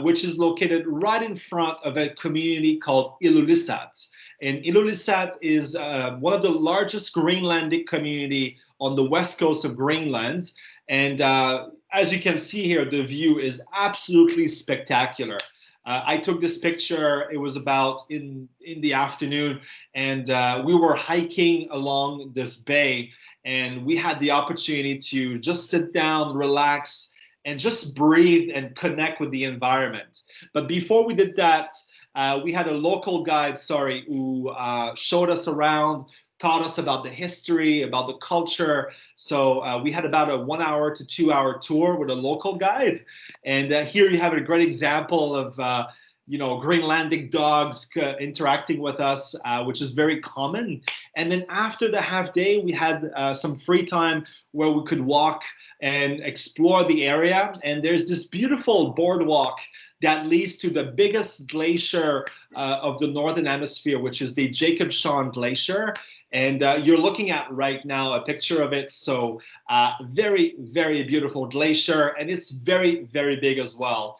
which is located right in front of a community called Ilulissat. And Ilulissat is one of the largest Greenlandic community on the west coast of Greenland. And as you can see here, the view is absolutely spectacular. I took this picture, it was about in the afternoon, and we were hiking along this bay, and we had the opportunity to just sit down, relax, and just breathe and connect with the environment. But before we did that, we had a local guide, who showed us around, taught us about the history, about the culture. So we had about a 1 hour to 2 hour tour with a local guide. And here you have a great example of Greenlandic dogs interacting with us, which is very common. And then after the half day, we had some free time where we could walk and explore the area. And there's this beautiful boardwalk that leads to the biggest glacier of the Northern Hemisphere, which is the Jacobshawn Glacier. And you're looking at right now a picture of it. So very, very beautiful glacier. And it's very, very big as well.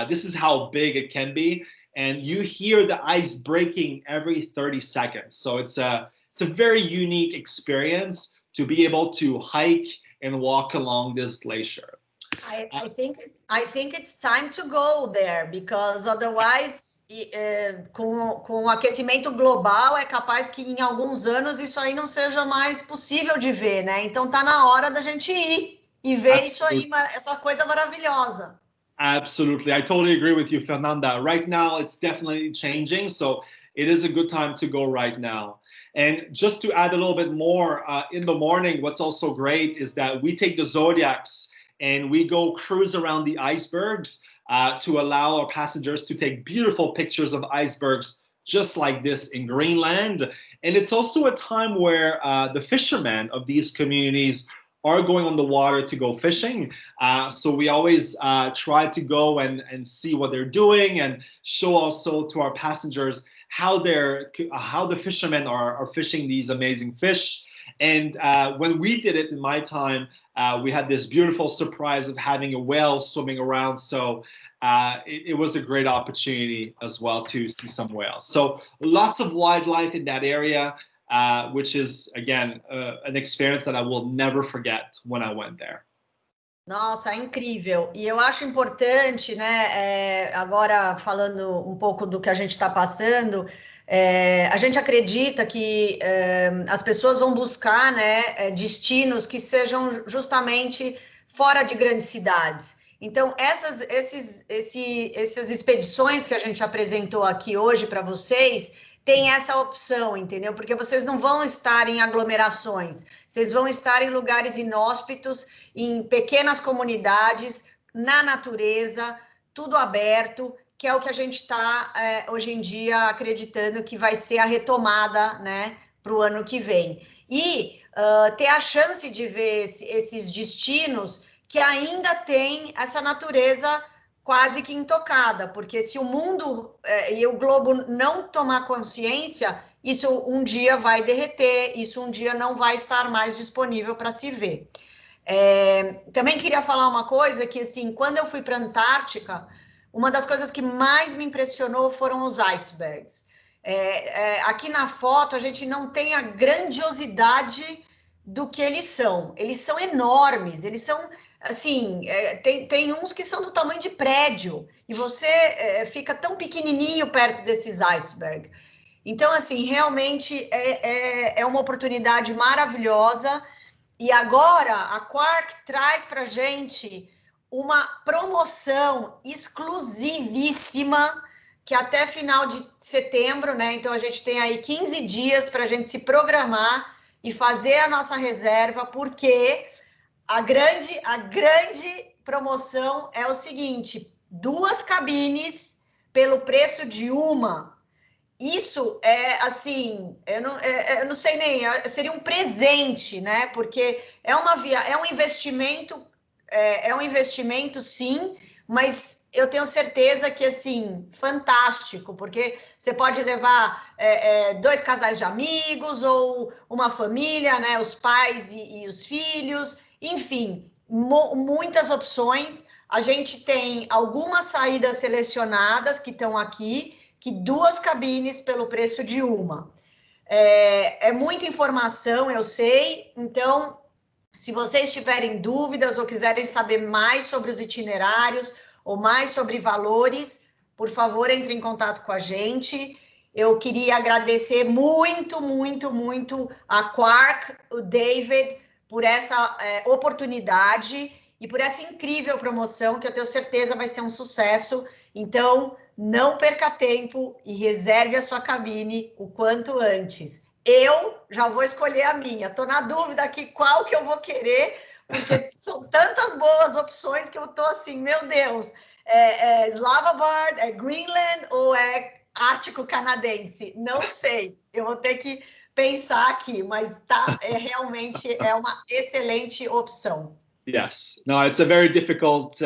This is how big it can be. And you hear the ice breaking every 30 seconds. So it's a very unique experience to be able to hike and walk along this glacier. I think it's time to go there, because otherwise, com o aquecimento global, é capaz que em alguns anos isso aí não seja mais possível de ver, né? Então tá na hora da gente ir e ver isso aí, essa coisa maravilhosa. Absolutely. I totally agree with you, Fernanda. Right now, it's definitely changing. So it is a good time to go right now. And just to add a little bit more, in the morning, what's also great is that we take the Zodiacs and we go cruise around the icebergs to allow our passengers to take beautiful pictures of icebergs just like this in Greenland. And it's also a time where the fishermen of these communities are going on the water to go fishing. So we always try to go and see what they're doing and show also to our passengers how the fishermen are fishing these amazing fish. And when we did it in my time, we had this beautiful surprise of having a whale swimming around. So it was a great opportunity as well to see some whales. So lots of wildlife in that area, which is, again, an experience that I will never forget when I went there. Nossa, incrível. E eu acho importante, né, agora falando um pouco do que a gente está passando, a gente acredita que as pessoas vão buscar, né, destinos que sejam justamente fora de grandes cidades. Então, essas expedições que a gente apresentou aqui hoje para vocês, tem essa opção, entendeu? Porque vocês não vão estar em aglomerações, vocês vão estar em lugares inóspitos, em pequenas comunidades, na natureza, tudo aberto, que é o que a gente está hoje em dia acreditando que vai ser a retomada, né, para o ano que vem. E ter a chance de ver esses destinos que ainda tem essa natureza quase que intocada, porque se o mundo e o globo não tomar consciência, isso um dia vai derreter, isso um dia não vai estar mais disponível para se ver. Também queria falar uma coisa, que assim, quando eu fui para a Antártica, uma das coisas que mais me impressionou foram os icebergs. Aqui na foto a gente não tem a grandiosidade do que eles são enormes, eles são assim, tem uns que são do tamanho de prédio, e você fica tão pequenininho perto desses icebergs. Então, assim, realmente é uma oportunidade maravilhosa, e agora a Quark traz para a gente uma promoção exclusivíssima, que até final de setembro, né? Então, a gente tem aí 15 dias para a gente se programar e fazer a nossa reserva, porque a grande promoção é o seguinte: 2 cabines pelo preço de uma. Isso assim, eu não sei nem, seria um presente, né? Porque é um investimento, sim, mas eu tenho certeza que, assim, fantástico, porque você pode levar 2 casais de amigos ou uma família, né? Os pais e os filhos. Enfim, muitas opções. A gente tem algumas saídas selecionadas que estão aqui, que 2 cabines pelo preço de uma. É muita informação, eu sei. Então, se vocês tiverem dúvidas ou quiserem saber mais sobre os itinerários ou mais sobre valores, por favor, entre em contato com a gente. Eu queria agradecer muito, muito, muito a Quark, o David, por essa oportunidade e por essa incrível promoção, que eu tenho certeza vai ser um sucesso. Então, não perca tempo e reserve a sua cabine o quanto antes. Eu já vou escolher a minha. Estou na dúvida aqui qual que eu vou querer, porque são tantas boas opções que eu estou assim, meu Deus, Svalbard, Greenland ou Ártico canadense? Não sei. Eu vou ter que pensar aqui, mas realmente é uma excelente opção. Yes. No, it's a very difficult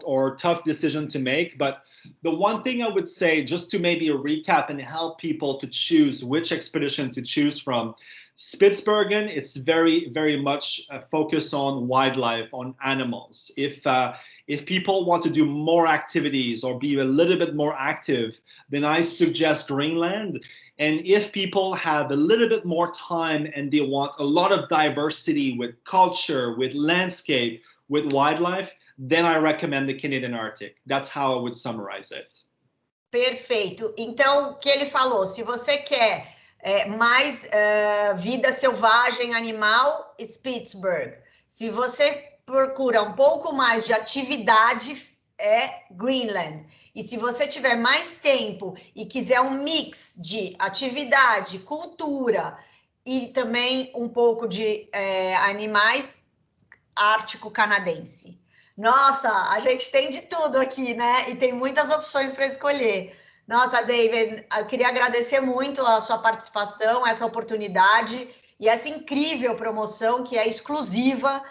or tough decision to make. But the one thing I would say, just to maybe recap and help people to choose which expedition to choose from, Spitsbergen, it's very, very much focused on wildlife, on animals. If people want to do more activities or be a little bit more active, then I suggest Greenland. And if people have a little bit more time and they want a lot of diversity with culture, with landscape, with wildlife, then I recommend the Canadian Arctic. That's how I would summarize it. Perfeito. Então, o que ele falou, se você quer mais vida selvagem, animal, Spitsbergen. Se você procura um pouco mais de atividade, Greenland. E se você tiver mais tempo e quiser um mix de atividade, cultura e também um pouco de animais, Ártico canadense. Nossa, a gente tem de tudo aqui, né? E tem muitas opções para escolher. Nossa, David, eu queria agradecer muito a sua participação, essa oportunidade, e essa incrível promoção que é exclusiva.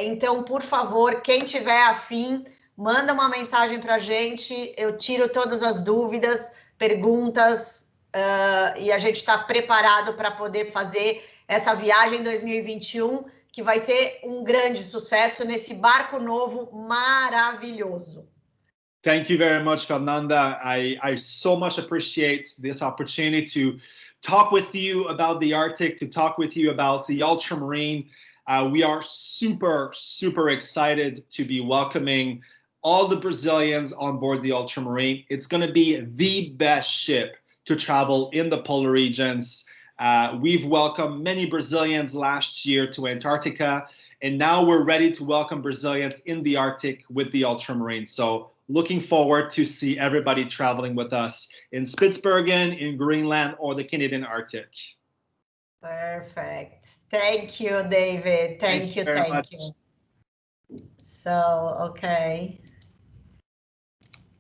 Então, por favor, quem tiver afim, manda uma mensagem para a gente, eu tiro todas as dúvidas, perguntas, e a gente está preparado para poder fazer essa viagem em 2021, que vai ser um grande sucesso nesse barco novo maravilhoso. Thank you very much, Fernanda. I so much appreciate this opportunity to talk with you about the Arctic, to talk with you about the ultramarine. We are super, super excited to be welcoming all the Brazilians on board the ultramarine. It's going to be the best ship to travel in the polar regions. We've welcomed many Brazilians last year to Antarctica, and now we're ready to welcome Brazilians in the Arctic with the ultramarine. So looking forward to see everybody traveling with us in Spitsbergen, in Greenland, or the Canadian Arctic. Perfect. Thank you, David. Thank you. Thank you. So, okay.